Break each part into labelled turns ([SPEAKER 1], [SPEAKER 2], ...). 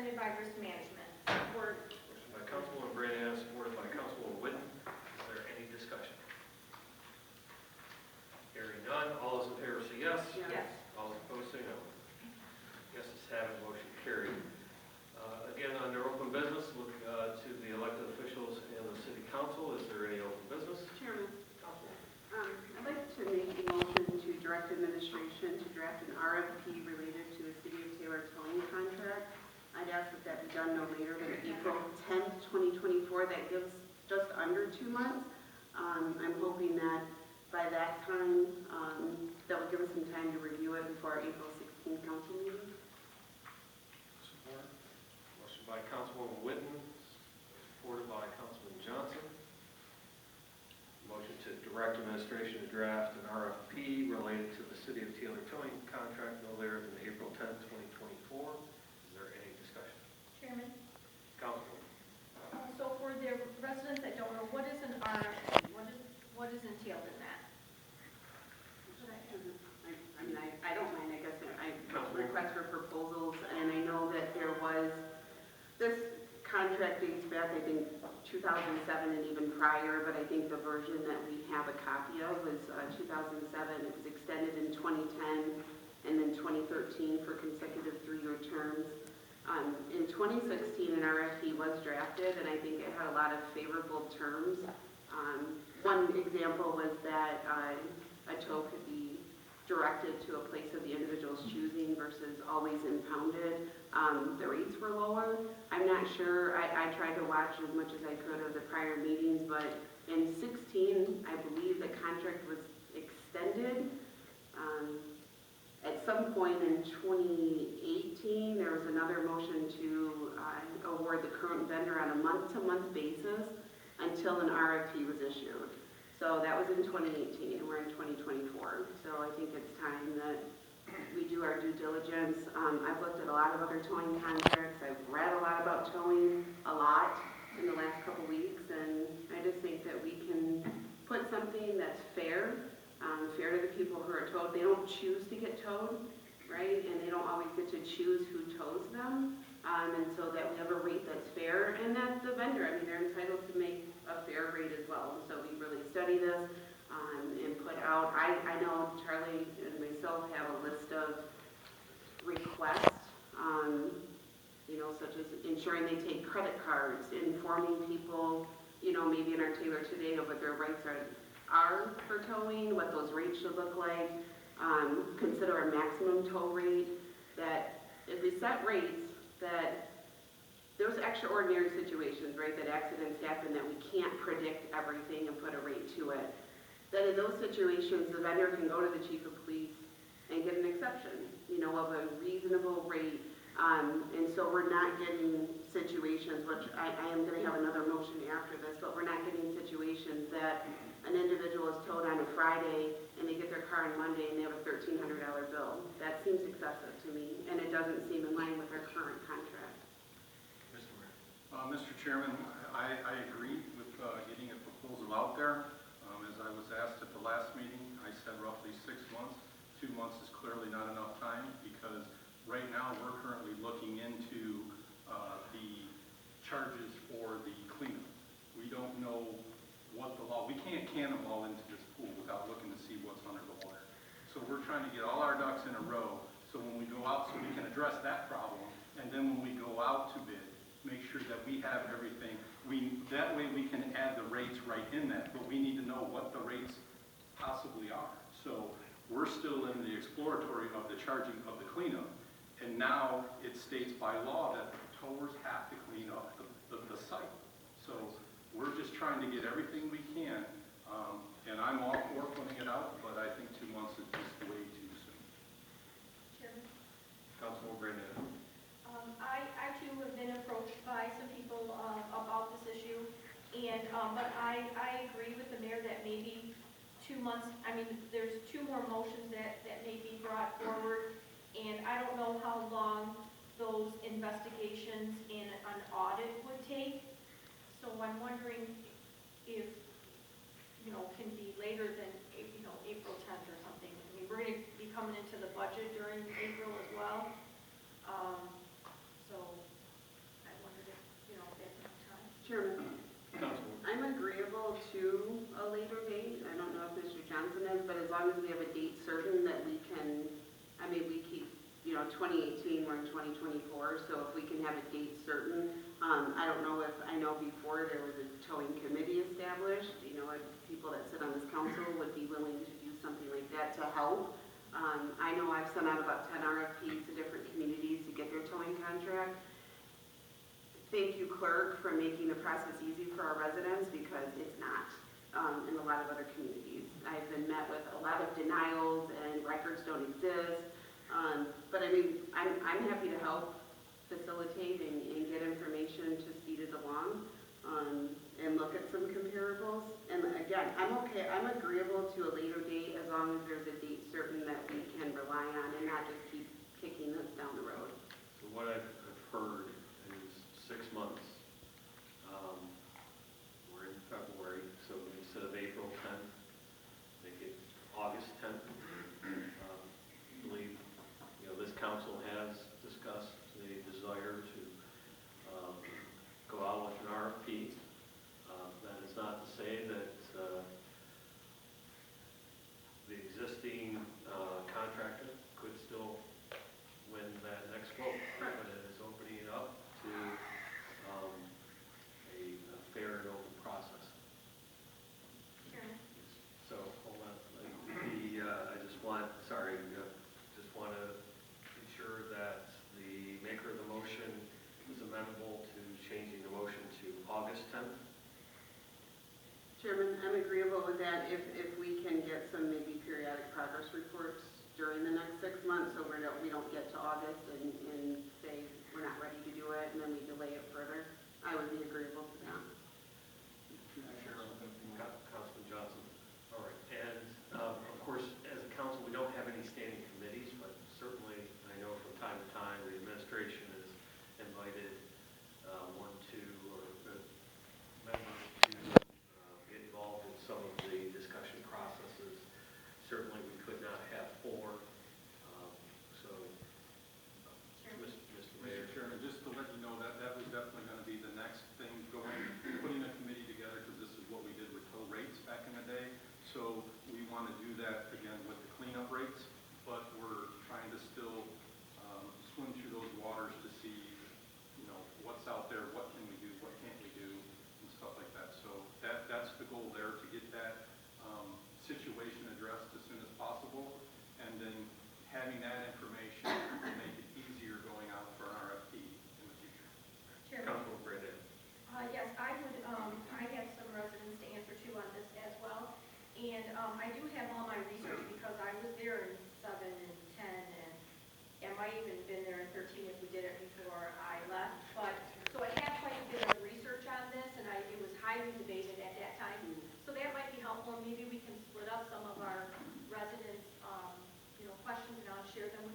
[SPEAKER 1] seconded by risk management. Support.
[SPEAKER 2] Motion by Councilwoman Brandon, supported by Councilwoman Witten. Is there any discussion? Hearing none, all those in favor say yes.
[SPEAKER 1] Yes.
[SPEAKER 2] All those opposed say no. Yeses have it, motion carried. Again, under open business, look to the elected officials and the city council. Is there any open business?
[SPEAKER 3] Chairman,
[SPEAKER 2] Councilwoman.
[SPEAKER 3] I'd like to make a motion to direct administration to draft an RFP related to the City of Taylor towing contract. I'd ask that that be done no later than April 10th, 2024. That gives just under 2 months. I'm hoping that by that time, that will give us some time to review it before our April 16th council meeting.
[SPEAKER 2] Support. Motion by Councilwoman Witten, supported by Councilman Johnson. Motion to direct administration to draft an RFP related to the City of Taylor towing contract no later than April 10th, 2024. Is there any discussion?
[SPEAKER 1] Chairman.
[SPEAKER 2] Councilwoman.
[SPEAKER 1] So for the residents that don't know, what is an RFP? What is entailed in that?
[SPEAKER 3] I don't mind, I guess, I request for proposals, and I know that there was, this contract dates back, I think, 2007 and even prior, but I think the version that we have a copy of was 2007. It was extended in 2010 and then 2013 for consecutive 3-year terms. In 2016, an RFP was drafted, and I think it had a lot of favorable terms. One example was that a tow could be directed to a place of the individual's choosing versus always impounded. The rates were lower. I'm not sure, I tried to watch as much as I could of the prior meetings, but in 16, I believe the contract was extended. At some point in 2018, there was another motion to award the current vendor on a month-to-month basis until an RFP was issued. So that was in 2018, and we're in 2024. So I think it's time that we do our due diligence. I've looked at a lot of other towing contracts. I've read a lot about towing, a lot, in the last couple weeks, and I just think that we can put something that's fair, fair to the people who are towed. They don't choose to get towed, right? And they don't always get to choose who tows them. And so that we have a rate that's fair, and that the vendor, I mean, they're entitled to make a fair rate as well. And so we really study this and put out, I know Charlie and myself have a list of requests, such as ensuring they take credit cards, informing people, maybe in our Taylor today of what their rights are for towing, what those rates should look like, consider a maximum tow rate, that if we set rates, that there's extraordinary situations, right, that accidents happen that we can't predict everything and put a rate to it. That in those situations, the vendor can go to the chief of police and get an exception, of a reasonable rate. And so we're not getting situations, which I am going to have another motion after this, but we're not getting situations that an individual is towed on a Friday and they get their car on Monday and they have a $1,300 bill. That seems excessive to me, and it doesn't seem in line with our current contract.
[SPEAKER 2] Mr. Mayor.
[SPEAKER 4] Mr. Chairman, I agree with getting a proposal out there. As I was asked at the last meeting, I said roughly 6 months. 2 months is clearly not enough time, because right now we're currently looking into the charges for the cleanup. We don't know what the law, we can't cannonball into this pool without looking to see what's under the water. So we're trying to get all our ducks in a row, so when we go out, so we can address that problem, and then when we go out to bid, make sure that we have everything. That way we can add the rates right in that, but we need to know what the rates possibly are. So we're still in the exploratory of the charging of the cleanup, and now it states by law that the towers have to clean up the site. So we're just trying to get everything we can, and I'm all for putting it out, but I think 2 months is just way too soon.
[SPEAKER 1] Chairman.
[SPEAKER 2] Councilwoman Brandon.
[SPEAKER 1] I too have been approached by some people about this issue, and but I agree with the mayor that maybe 2 months. I mean, there's 2 more motions that may be brought forward, and I don't know how long those investigations in an audit would take. So I'm wondering if can be later than April 10th or something. I mean, we're going to be coming into the budget during April as well. So
[SPEAKER 3] later date. I don't know if Mr. Johnson is, but as long as we have a date certain that we can, I mean, we keep, 2018, we're in 2024, so if we can have a date certain, I don't know if, I know before there was a towing committee established, if people that sit on this council would be willing to do something like that to help. I know I've sent out about 10 RFPs to different communities to get their towing contract. Thank you, clerk, for making the process easy for our residents, because it's not in a lot of other communities. I've been met with a lot of denials and records don't exist. But I mean, I'm happy to help facilitate and get information to speed it along, and look at some comparables. And again, I'm agreeable to a later date as long as there's a date certain that we can rely on and not just keep kicking this down the road.
[SPEAKER 2] So what I've heard is 6 months. We're in February, so instead of April 10th, make it August 10th. I believe, this council has discussed the desire to go out with an RFP. That is not to say that the existing contractor could still win that next quote, but it is opening it up to a fair and open process.
[SPEAKER 1] Chairman?
[SPEAKER 2] So, hold on, I just want to ensure that the maker of the motion is amenable to changing the motion to August 10th.
[SPEAKER 3] Chairman, I'm agreeable with that if we can get some maybe periodic progress reports during the next 6 months, so we don't get to August and say we're not ready to do it, and then we delay it further. I would be agreeable to that.
[SPEAKER 2] Councilman Johnson. All right. And of course, as a council, we don't have any standing committees, but certainly I know from time to time the administration has invited one, two, or members to get involved in some of the discussion processes. Certainly, we could not have 4. So, Mr. Mayor.
[SPEAKER 4] Mr. Chairman, just to let you know that was definitely going to be the next thing putting a committee together, because this is what we did with tow rates back in the day. So we want to do that again with the cleanup rates, but we're trying to still swim through those waters to see, what's out there, what can we do, what can't we do, and stuff like that. So that's the goal there, to get that situation addressed as soon as possible, and then having that information will make it easier going out for an RFP in the future.
[SPEAKER 1] Chairman?
[SPEAKER 2] Councilman Brandon.
[SPEAKER 1] Yes, I would, I have some residents to answer to on this as well. And I do have all my research because I was there in 7 and 10, and might even been there in 13 if we did it before I left. But, so I have quite a bit of research on this, and it was highly debated at that time. So that might be helpful, and maybe we can split up some of our residents' questions, and I'll share them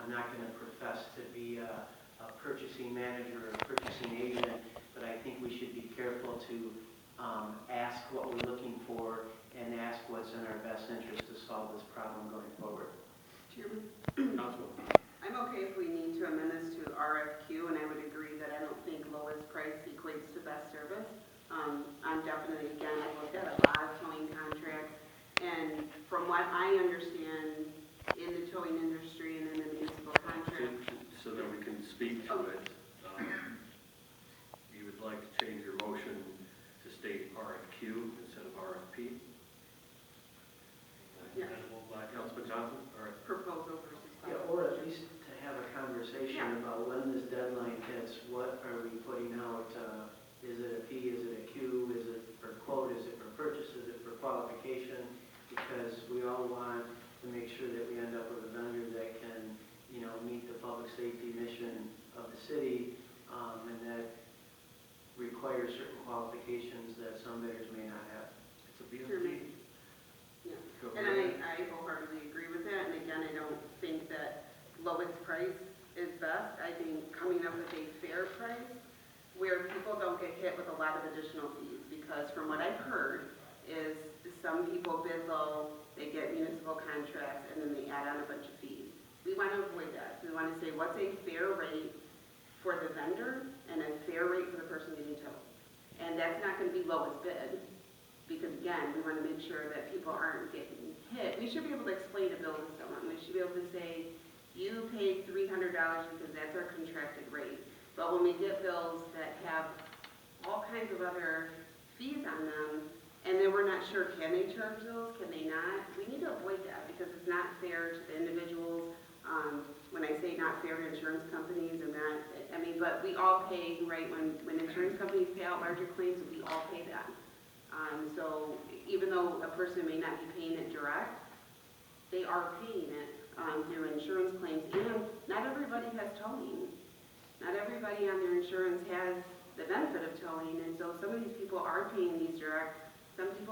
[SPEAKER 5] I'm not going to profess to be a purchasing manager or a purchasing agent, but I think we should be careful to ask what we're looking for and ask what's in our best interest to solve this problem going forward.
[SPEAKER 3] Chairman?
[SPEAKER 2] Councilwoman.
[SPEAKER 3] I'm okay if we need to amend this to RFQ, and I would agree that I don't think lowest price equates to best service. I'm definitely, again, I looked at a lot of towing contracts, and from what I understand in the towing industry and in the municipal contract.
[SPEAKER 2] So that we can speak to it, you would like to change your motion to state RFQ instead of RFP?
[SPEAKER 3] Yeah.
[SPEAKER 2] Councilman Johnson, all right.
[SPEAKER 3] Proposal versus.
[SPEAKER 5] Yeah, or at least to have a conversation
[SPEAKER 3] Yeah.
[SPEAKER 5] about when this deadline hits, what are we putting out? Is it a P, is it a Q, is it for quote, is it for purchase, is it for qualification? Because we all want to make sure that we end up with a vendor that can, meet the public safety mission of the city, and that requires certain qualifications that some vendors may not have.
[SPEAKER 2] It's a BOT.
[SPEAKER 3] Chairman? Yeah.
[SPEAKER 2] Go
[SPEAKER 3] And
[SPEAKER 2] ahead.
[SPEAKER 3] I wholeheartedly agree with that, and again, I don't think that lowest price is best. I think coming up with a fair price where people don't get hit with a lot of additional fees, because from what I've heard is some people bid low, they get municipal contracts, and then they add on a bunch of fees. We want to avoid that. We want to say what's a fair rate for the vendor and a fair rate for the person getting towed. And that's not going to be lowest bid, because again, we want to make sure that people aren't getting hit. We should be able to explain a bill to someone. We should be able to say, you paid $300 because that's our contracted rate. But when we get bills that have all kinds of other fees on them, and then we're not sure, can they charge those, can they not? We need to avoid that, because it's not fair to the individuals. When I say not fair to insurance companies, and that, but we all pay, right, when insurance companies pay out larger claims, we all pay that. So even though a person may not be paying it direct, they are paying it through insurance claims, and not everybody has towing. Not everybody on their insurance has the benefit of towing, and so some of these people are paying these direct. Some people